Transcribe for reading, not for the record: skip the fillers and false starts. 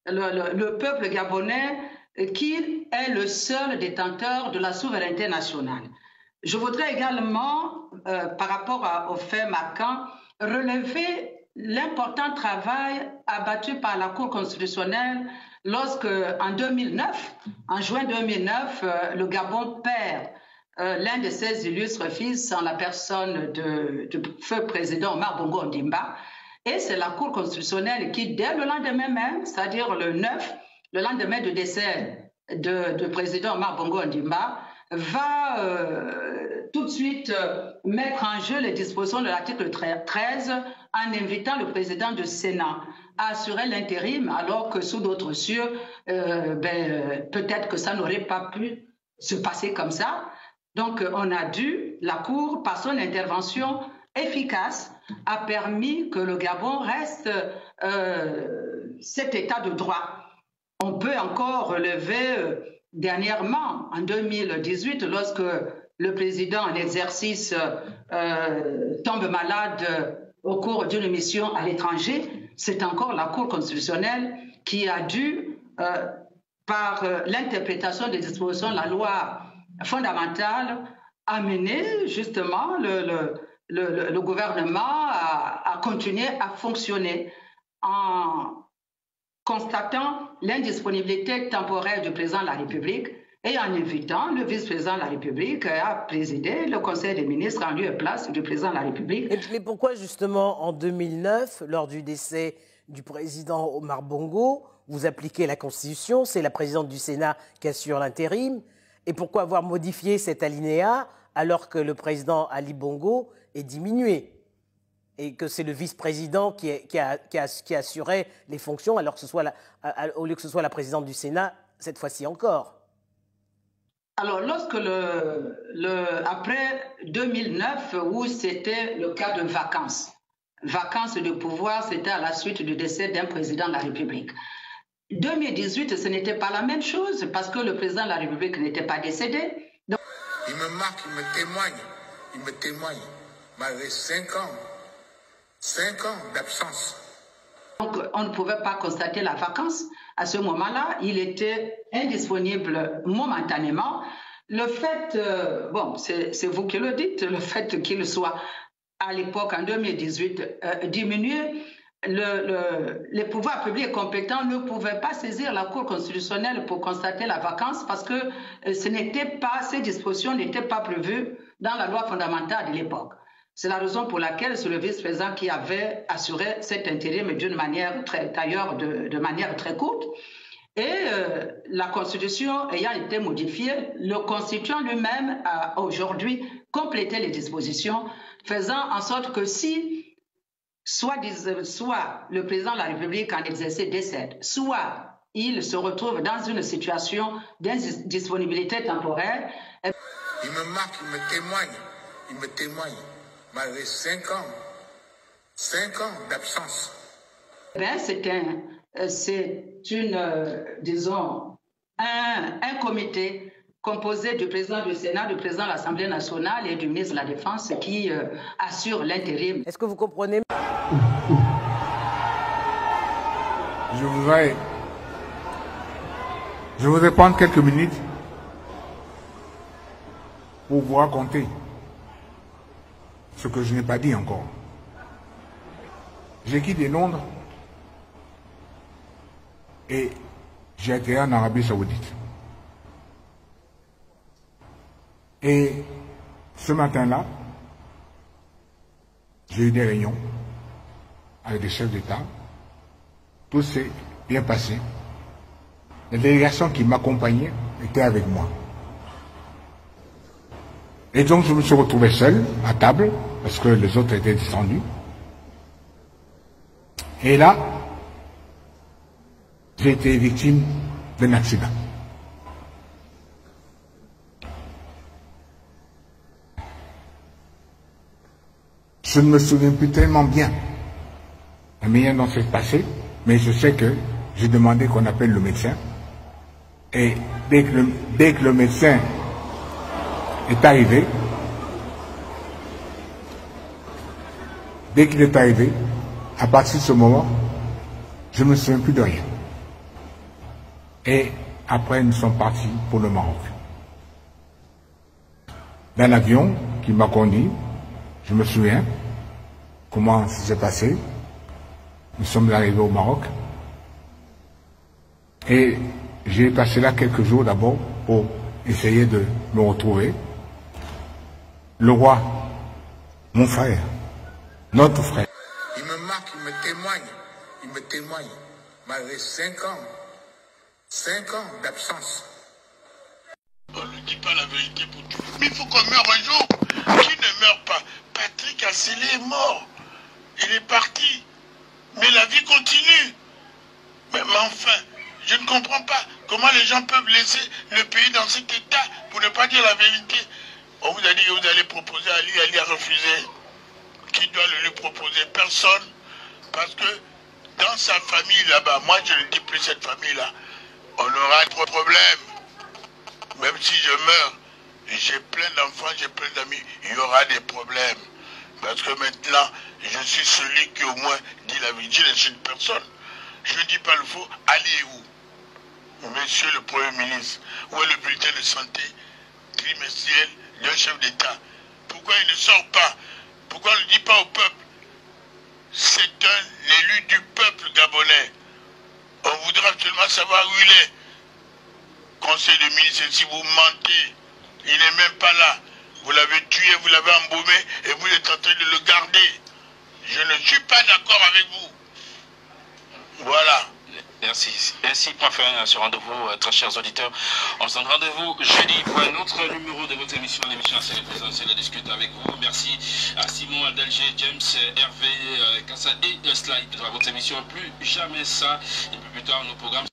le peuple gabonais qui est le seul détenteur de la souveraineté nationale. Je voudrais également, par rapport au fait marquant, relever l'important travail abattu par la Cour constitutionnelle lorsque, en juin 2009, le Gabon perd l'un de ses illustres fils en la personne du feu président Omar Bongo Ondimba. Et c'est la Cour constitutionnelle qui, dès le lendemain même, c'est-à-dire le 9, le lendemain du décès du président Omar Bongo Ondimba, va tout de suite mettre en jeu les dispositions de l'article 13 en invitant le président du Sénat à assurer l'intérim, alors que sous d'autres cieux, peut-être que ça n'aurait pas pu se passer comme ça. Donc, la Cour, par son intervention efficace, a permis que le Gabon reste cet état de droit. On peut encore relever dernièrement, en 2018, lorsque le président en exercice tombe malade au cours d'une mission à l'étranger, c'est encore la Cour constitutionnelle qui a dû, par l'interprétation des dispositions de la loi fondamentale, amener justement le gouvernement à continuer à fonctionner en constatant l'indisponibilité temporaire du président de la République et en invitant le vice-président de la République à présider le Conseil des ministres en lieu et place du président de la République. Mais pourquoi justement en 2009, lors du décès du président Omar Bongo, vous appliquez la Constitution, c'est la présidente du Sénat qui assure l'intérim, et pourquoi avoir modifié cet alinéa alors que le président Ali Bongo est diminué et que c'est le vice-président qui assurait les fonctions alors que ce soit au lieu que ce soit la présidente du Sénat cette fois-ci encore? Alors, lorsque après 2009, où c'était le cas de vacances de pouvoir, c'était à la suite du décès d'un président de la République. 2018, ce n'était pas la même chose parce que le président de la République n'était pas décédé. Donc, il me marque, il me témoigne, malgré 5 ans d'absence. Donc, on ne pouvait pas constater la vacance. À ce moment-là, il était indisponible momentanément. Le fait, c'est vous qui le dites, le fait qu'il soit à l'époque, en 2018, diminué, les pouvoirs publics compétents ne pouvaient pas saisir la Cour constitutionnelle pour constater la vacance parce que ces dispositions n'étaient pas prévues dans la loi fondamentale de l'époque. C'est la raison pour laquelle c'est le vice-président qui avait assuré cet intérim de manière très courte. Et la Constitution ayant été modifiée, le Constituant lui-même a aujourd'hui complété les dispositions, faisant en sorte que si soit le président de la République en exercice décède, soit il se retrouve dans une situation d'indisponibilité temporaire. Il me marque, il me témoigne, malgré 5 ans d'absence. Un comité composé du président du Sénat, du président de l'Assemblée nationale et du ministre de la Défense qui assure l'intérim. Est-ce que vous comprenez? Je voudrais prendre quelques minutes pour vous raconter ce que je n'ai pas dit encore. J'ai quitté Londres et j'ai été en Arabie Saoudite. Et ce matin-là, j'ai eu des réunions avec des chefs d'État. Tout s'est bien passé. La délégation qui m'accompagnait était avec moi. Et donc je me suis retrouvé seul à table parce que les autres étaient descendus. Et là, j'ai été victime d'un accident. Je ne me souviens plus tellement bien la manière dont c'est passé, mais je sais que j'ai demandé qu'on appelle le médecin. Et dès que le médecin est arrivé, à partir de ce moment, je ne me souviens plus de rien. Et après, nous sommes partis pour le Maroc. Dans l'avion qui m'a conduit, je me souviens comment ça s'est passé. Nous sommes arrivés au Maroc. Et j'ai passé là quelques jours d'abord pour essayer de me retrouver. Le roi, mon frère, notre frère. Il me marque, il me témoigne, malgré 5 ans d'absence. On ne dit pas la vérité pour tout. Mais il faut qu'on meure un jour. Qui ne meurt pas? Patrick Assélé est mort. Il est parti. Mais la vie continue. Mais enfin, je ne comprends pas comment les gens peuvent laisser le pays dans cet état pour ne pas dire la vérité. On vous a dit que vous allez proposer à lui, Ali a refusé. Qui doit le lui proposer? Personne. Parce que dans sa famille là-bas, moi je ne dis plus cette famille-là, on aura trop de problèmes. Même si je meurs, j'ai plein d'enfants, j'ai plein d'amis, il y aura des problèmes. Parce que maintenant, je suis celui qui au moins dit la vérité, je n'insulte personne. Je ne dis pas le faux, allez où? Monsieur le Premier ministre, où est le bulletin de santé trimestriel d'un chef d'État? Pourquoi il ne sort pas? Pourquoi on ne le dit pas au peuple? C'est un élu du peuple gabonais. On voudrait absolument savoir où il est. Conseil de ministre, si vous mentez, il n'est même pas là. Vous l'avez tué, vous l'avez embaumé et vous êtes en train de le garder. Je ne suis pas d'accord avec vous. Voilà. Merci. Ainsi, point fin à ce rendez-vous, très chers auditeurs. On se donne rendez-vous jeudi pour un autre numéro de votre émission, l'émission Assélé Présidentielle à discuter avec vous. Merci à Simon, Adalger, James, Hervé, Kassa et Sly. Votre émission, plus jamais ça. Et plus tard, nos programmes.